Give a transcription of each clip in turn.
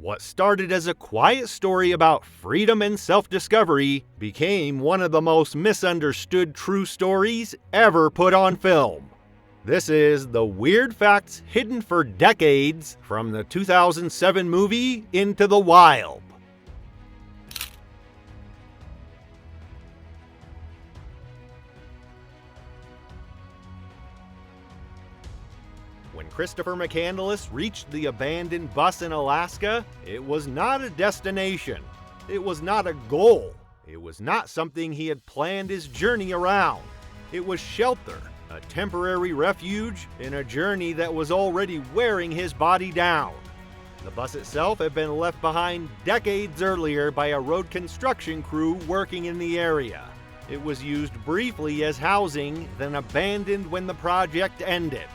What started as a quiet story about freedom and self-discovery became one of the most misunderstood true stories ever put on film. This is the weird facts hidden for decades from the 2007 movie Into the Wild. When Christopher McCandless reached the abandoned bus in Alaska, it was not a destination. It was not a goal. It was not something he had planned his journey around. It was shelter, a temporary refuge in a journey that was already wearing his body down. The bus itself had been left behind decades earlier by a road construction crew working in the area. It was used briefly as housing, then abandoned when the project ended.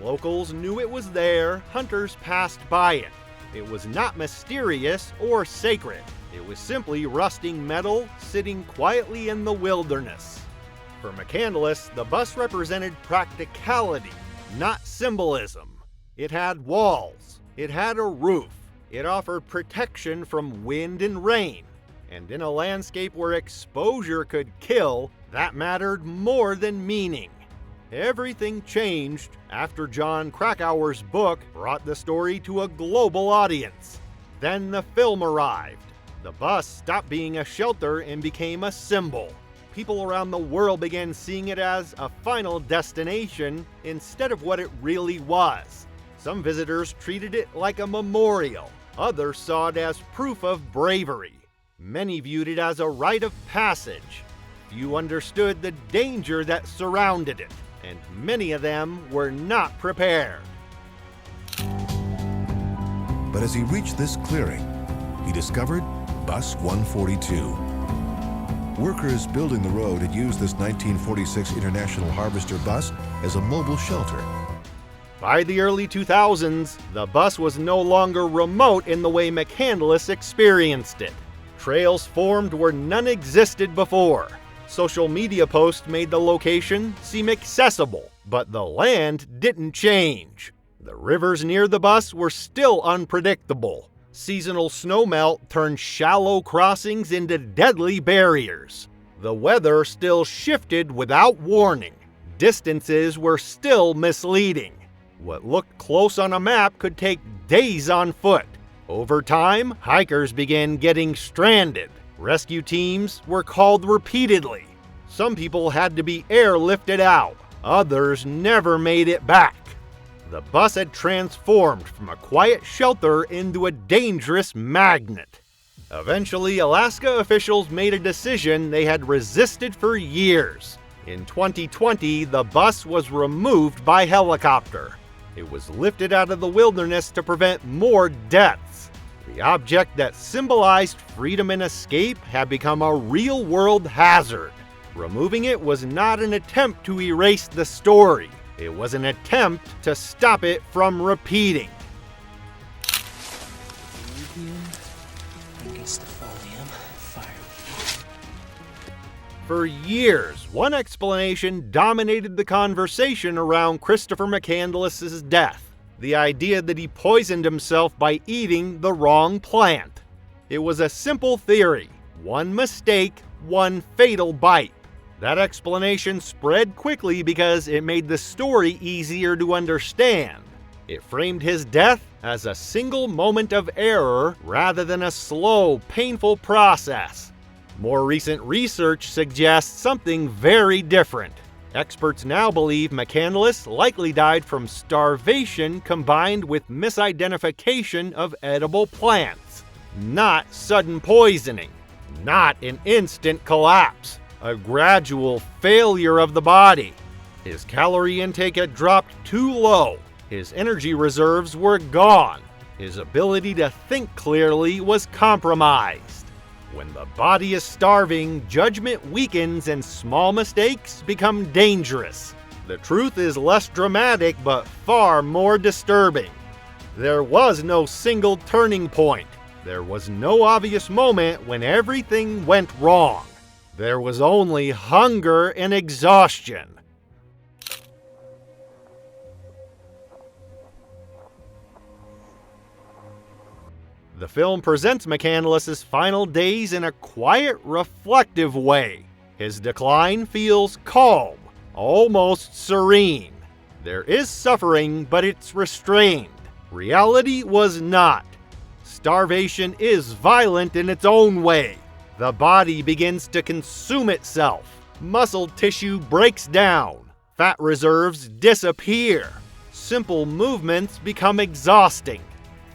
Locals knew it was there, hunters passed by it. It was not mysterious or sacred. It was simply rusting metal sitting quietly in the wilderness. For McCandless, the bus represented practicality, not symbolism. It had walls. It had a roof. It offered protection from wind and rain. And in a landscape where exposure could kill, that mattered more than meaning. Everything changed after John Krakauer's book brought the story to a global audience. Then the film arrived. The bus stopped being a shelter and became a symbol. People around the world began seeing it as a final destination instead of what it really was. Some visitors treated it like a memorial. Others saw it as proof of bravery. Many viewed it as a rite of passage. Few understood the danger that surrounded it, and many of them were not prepared. But as he reached this clearing, he discovered Bus 142. Workers building the road had used this 1946 International Harvester bus as a mobile shelter. By the early 2000s, the bus was no longer remote in the way McCandless experienced it. Trails formed where none existed before. Social media posts made the location seem accessible, but the land didn't change. The rivers near the bus were still unpredictable. Seasonal snowmelt turned shallow crossings into deadly barriers. The weather still shifted without warning. Distances were still misleading. What looked close on a map could take days on foot. Over time, hikers began getting stranded. Rescue teams were called repeatedly. Some people had to be airlifted out. Others never made it back. The bus had transformed from a quiet shelter into a dangerous magnet. Eventually, Alaska officials made a decision they had resisted for years. In 2020, the bus was removed by helicopter. It was lifted out of the wilderness to prevent more deaths. The object that symbolized freedom and escape had become a real-world hazard. Removing it was not an attempt to erase the story. It was an attempt to stop it from repeating. For years, one explanation dominated the conversation around Christopher McCandless's death. The idea that he poisoned himself by eating the wrong plant. It was a simple theory. One mistake, one fatal bite. That explanation spread quickly because it made the story easier to understand. It framed his death as a single moment of error rather than a slow, painful process. More recent research suggests something very different. Experts now believe McCandless likely died from starvation combined with misidentification of edible plants. Not sudden poisoning. Not an instant collapse. A gradual failure of the body. His calorie intake had dropped too low. His energy reserves were gone. His ability to think clearly was compromised. When the body is starving, judgment weakens and small mistakes become dangerous. The truth is less dramatic but far more disturbing. There was no single turning point. There was no obvious moment when everything went wrong. There was only hunger and exhaustion. The film presents McCandless's final days in a quiet, reflective way. His decline feels calm, almost serene. There is suffering, but it's restrained. Reality was not. Starvation is violent in its own way. The body begins to consume itself. Muscle tissue breaks down. Fat reserves disappear. Simple movements become exhausting.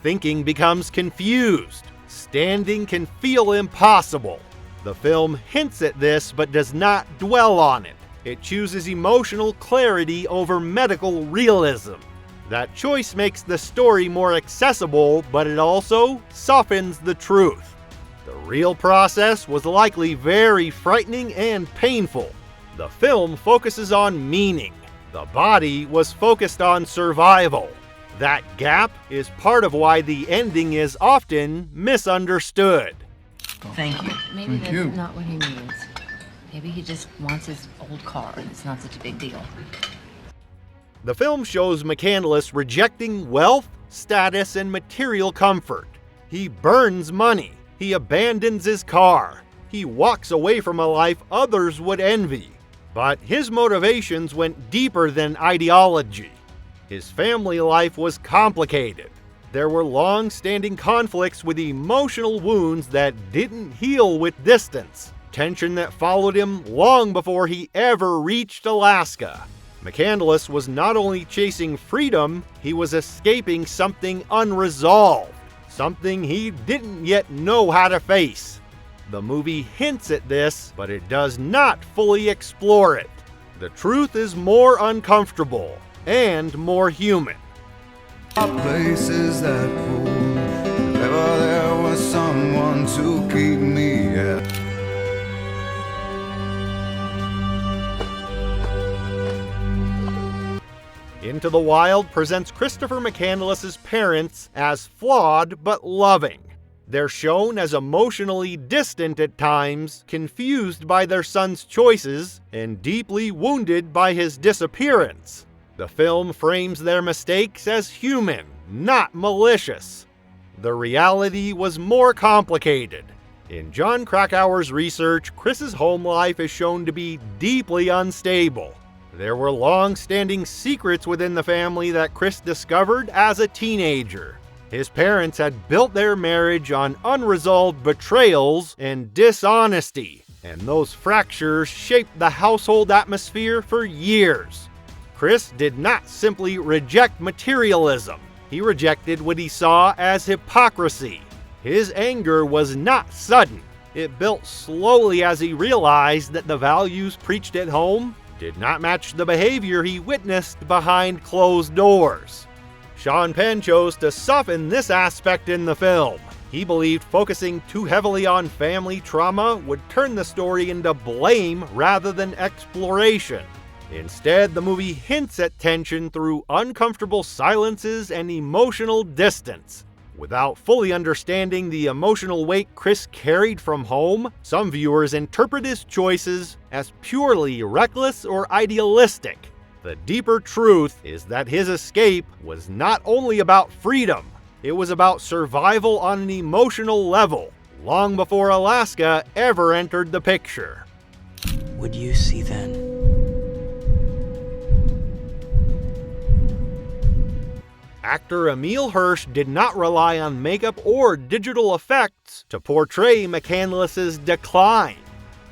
Thinking becomes confused. Standing can feel impossible. The film hints at this but does not dwell on it. It chooses emotional clarity over medical realism. That choice makes the story more accessible, but it also softens the truth. The real process was likely very frightening and painful. The film focuses on meaning. The body was focused on survival. That gap is part of why the ending is often misunderstood. Thank you. Maybe that's not what he means. Maybe he just wants his old car and it's not such a big deal. The film shows McCandless rejecting wealth, status, and material comfort. He burns money. He abandons his car. He walks away from a life others would envy. But his motivations went deeper than ideology. His family life was complicated. There were long-standing conflicts with emotional wounds that didn't heal with distance. Tension that followed him long before he ever reached Alaska. McCandless was not only chasing freedom, he was escaping something unresolved. Something he didn't yet know how to face. The movie hints at this, but it does not fully explore it. The truth is more uncomfortable and more human. Places that pull, if ever there was someone to keep me at. Into the Wild presents Christopher McCandless's parents as flawed but loving. They're shown as emotionally distant at times, confused by their son's choices, and deeply wounded by his disappearance. The film frames their mistakes as human, not malicious. The reality was more complicated. In John Krakauer's research, Chris's home life is shown to be deeply unstable. There were long-standing secrets within the family that Chris discovered as a teenager. His parents had built their marriage on unresolved betrayals and dishonesty, and those fractures shaped the household atmosphere for years. Chris did not simply reject materialism. He rejected what he saw as hypocrisy. His anger was not sudden. It built slowly as he realized that the values preached at home did not match the behavior he witnessed behind closed doors. Sean Penn chose to soften this aspect in the film. He believed focusing too heavily on family trauma would turn the story into blame rather than exploration. Instead, the movie hints at tension through uncomfortable silences and emotional distance. Without fully understanding the emotional weight Chris carried from home, some viewers interpret his choices as purely reckless or idealistic. The deeper truth is that his escape was not only about freedom, it was about survival on an emotional level, long before Alaska ever entered the picture. Would you see then? Actor Emile Hirsch did not rely on makeup or digital effects to portray McCandless's decline.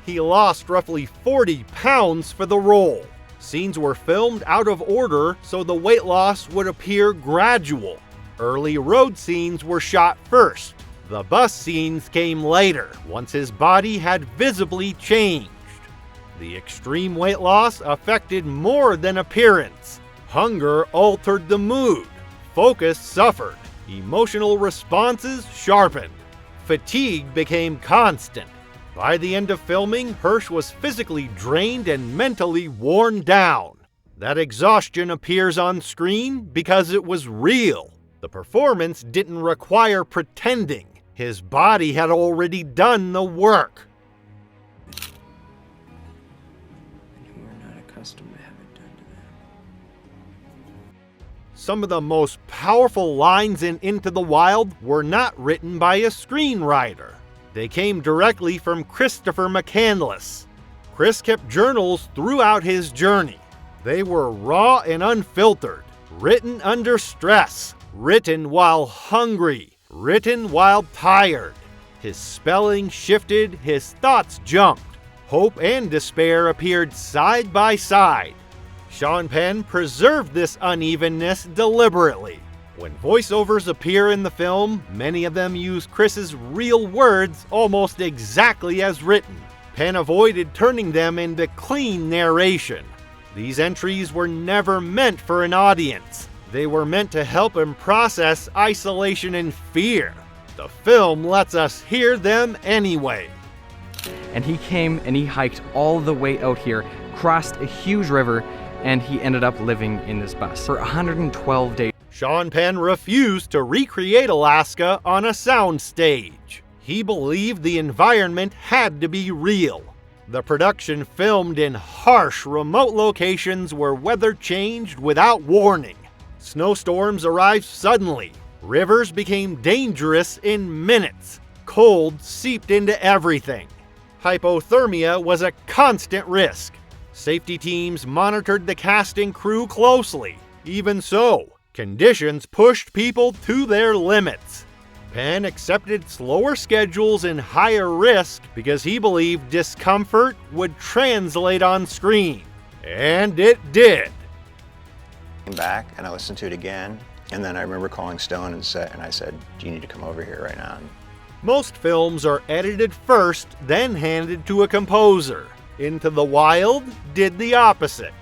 He lost roughly 40 pounds for the role. Scenes were filmed out of order so the weight loss would appear gradual. Early road scenes were shot first. The bus scenes came later, once his body had visibly changed. The extreme weight loss affected more than appearance. Hunger altered the mood. Focus suffered. Emotional responses sharpened. Fatigue became constant. By the end of filming, Hirsch was physically drained and mentally worn down. That exhaustion appears on screen because it was real. The performance didn't require pretending. His body had already done the work. You are not accustomed to have it done to them. Some of the most powerful lines in Into the Wild were not written by a screenwriter. They came directly from Christopher McCandless. Chris kept journals throughout his journey. They were raw and unfiltered, written under stress, written while hungry, written while tired. His spelling shifted, his thoughts jumped. Hope and despair appeared side by side. Sean Penn preserved this unevenness deliberately. When voiceovers appear in the film, many of them use Chris's real words almost exactly as written. Penn avoided turning them into clean narration. These entries were never meant for an audience. They were meant to help him process isolation and fear. The film lets us hear them anyway. And he came and he hiked all the way out here, crossed a huge river, and he ended up living in this bus for 112 days. Sean Penn refused to recreate Alaska on a soundstage. He believed the environment had to be real. The production filmed in harsh, remote locations where weather changed without warning. Snowstorms arrived suddenly. Rivers became dangerous in minutes. Cold seeped into everything. Hypothermia was a constant risk. Safety teams monitored the cast and crew closely. Even so, conditions pushed people to their limits. Penn accepted slower schedules and higher risk because he believed discomfort would translate on screen. And it did. Came back and I listened to it again, and then I remember calling Stone and I said, "Do you need to come over here right now?" Most films are edited first, then handed to a composer. Into the Wild did the opposite.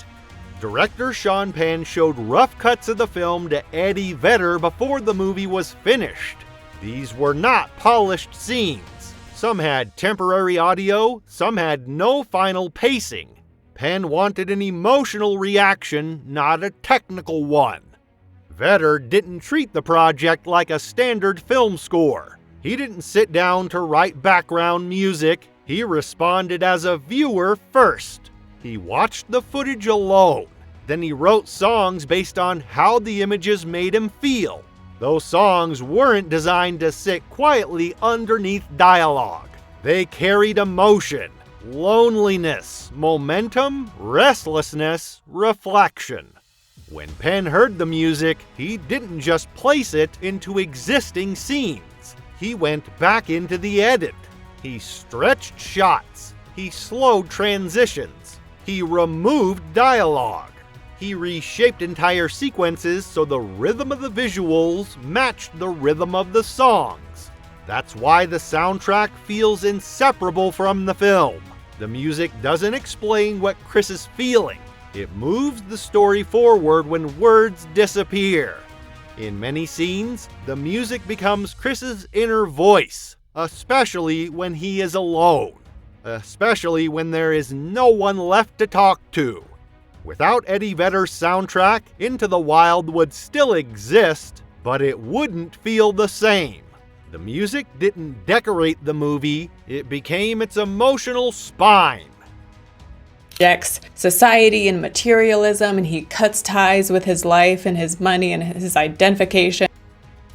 Director Sean Penn showed rough cuts of the film to Eddie Vedder before the movie was finished. These were not polished scenes. Some had temporary audio, some had no final pacing. Penn wanted an emotional reaction, not a technical one. Vedder didn't treat the project like a standard film score. He didn't sit down to write background music. He responded as a viewer first. He watched the footage alone. Then he wrote songs based on how the images made him feel. Those songs weren't designed to sit quietly underneath dialogue. They carried emotion, loneliness, momentum, restlessness, reflection. When Penn heard the music, he didn't just place it into existing scenes. He went back into the edit. He stretched shots. He slowed transitions. He removed dialogue. He reshaped entire sequences so the rhythm of the visuals matched the rhythm of the songs. That's why the soundtrack feels inseparable from the film. The music doesn't explain what Chris is feeling. It moves the story forward when words disappear. In many scenes, the music becomes Chris's inner voice, especially when he is alone, especially when there is no one left to talk to. Without Eddie Vedder's soundtrack, Into the Wild would still exist, but it wouldn't feel the same. The music didn't decorate the movie, it became its emotional spine. Rejects society and materialism, and he cuts ties with his life and his money and his identification.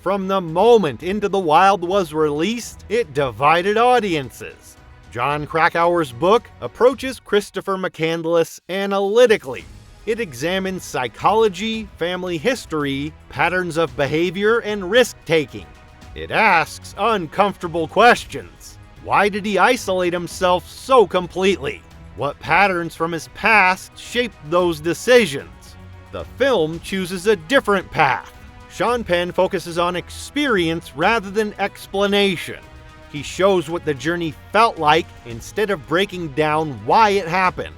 From the moment Into the Wild was released, it divided audiences. John Krakauer's book approaches Christopher McCandless analytically. It examines psychology, family history, patterns of behavior, and risk-taking. It asks uncomfortable questions. Why did he isolate himself so completely? What patterns from his past shaped those decisions? The film chooses a different path. Sean Penn focuses on experience rather than explanation. He shows what the journey felt like instead of breaking down why it happened.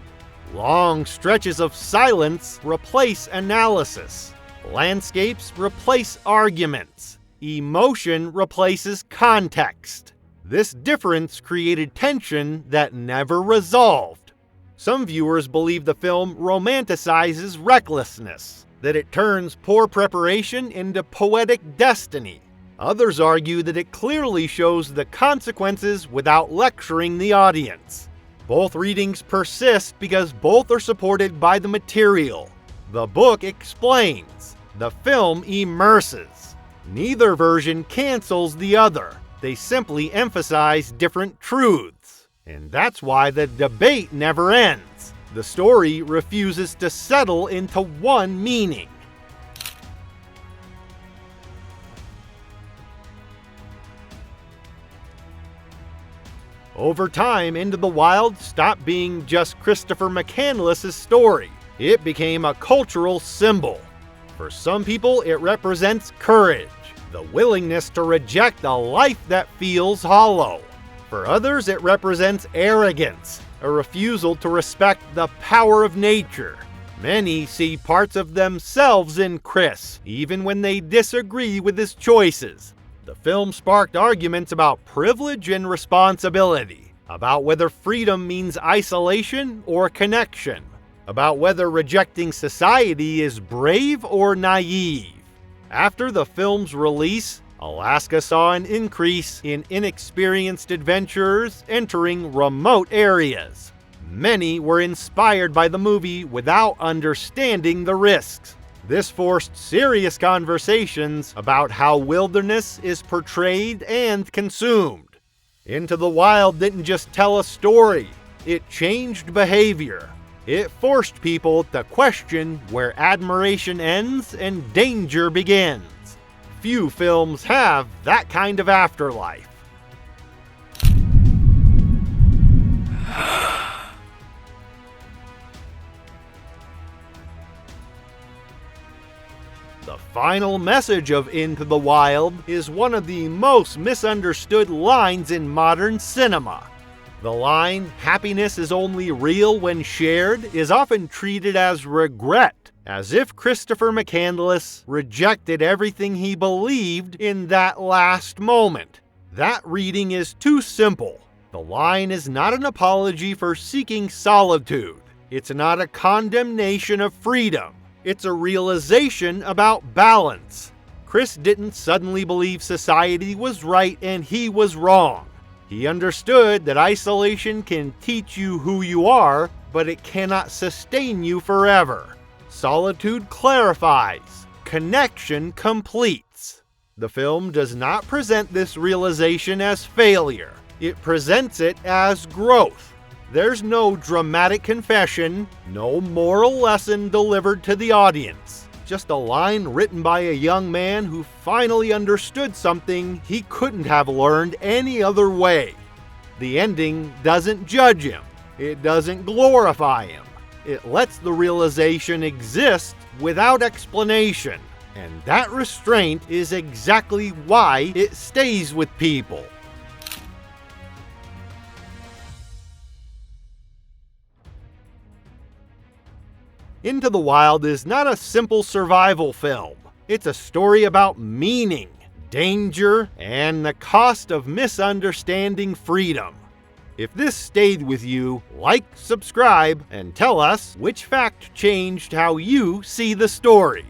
Long stretches of silence replace analysis. Landscapes replace arguments. Emotion replaces context. This difference created tension that never resolved. Some viewers believe the film romanticizes recklessness, that it turns poor preparation into poetic destiny. Others argue that it clearly shows the consequences without lecturing the audience. Both readings persist because both are supported by the material. The book explains. The film immerses. Neither version cancels the other. They simply emphasize different truths. And that's why the debate never ends. The story refuses to settle into one meaning. Over time, Into the Wild stopped being just Christopher McCandless's story. It became a cultural symbol. For some people, it represents courage, the willingness to reject a life that feels hollow. For others, it represents arrogance, a refusal to respect the power of nature. Many see parts of themselves in Chris, even when they disagree with his choices. The film sparked arguments about privilege and responsibility, about whether freedom means isolation or connection, about whether rejecting society is brave or naive. After the film's release, Alaska saw an increase in inexperienced adventurers entering remote areas. Many were inspired by the movie without understanding the risks. This forced serious conversations about how wilderness is portrayed and consumed. Into the Wild didn't just tell a story, it changed behavior. It forced people to question where admiration ends and danger begins. Few films have that kind of afterlife. The final message of Into the Wild is one of the most misunderstood lines in modern cinema. The line, "Happiness is only real when shared," is often treated as regret, as if Christopher McCandless rejected everything he believed in that last moment. That reading is too simple. The line is not an apology for seeking solitude. It's not a condemnation of freedom. It's a realization about balance. Chris didn't suddenly believe society was right and he was wrong. He understood that isolation can teach you who you are, but it cannot sustain you forever. Solitude clarifies. Connection completes. The film does not present this realization as failure. It presents it as growth. There's no dramatic confession, no moral lesson delivered to the audience. Just a line written by a young man who finally understood something he couldn't have learned any other way. The ending doesn't judge him. It doesn't glorify him. It lets the realization exist without explanation. And that restraint is exactly why it stays with people. Into the Wild is not a simple survival film. It's a story about meaning, danger, and the cost of misunderstanding freedom. If this stayed with you, like, subscribe, and tell us which fact changed how you see the story.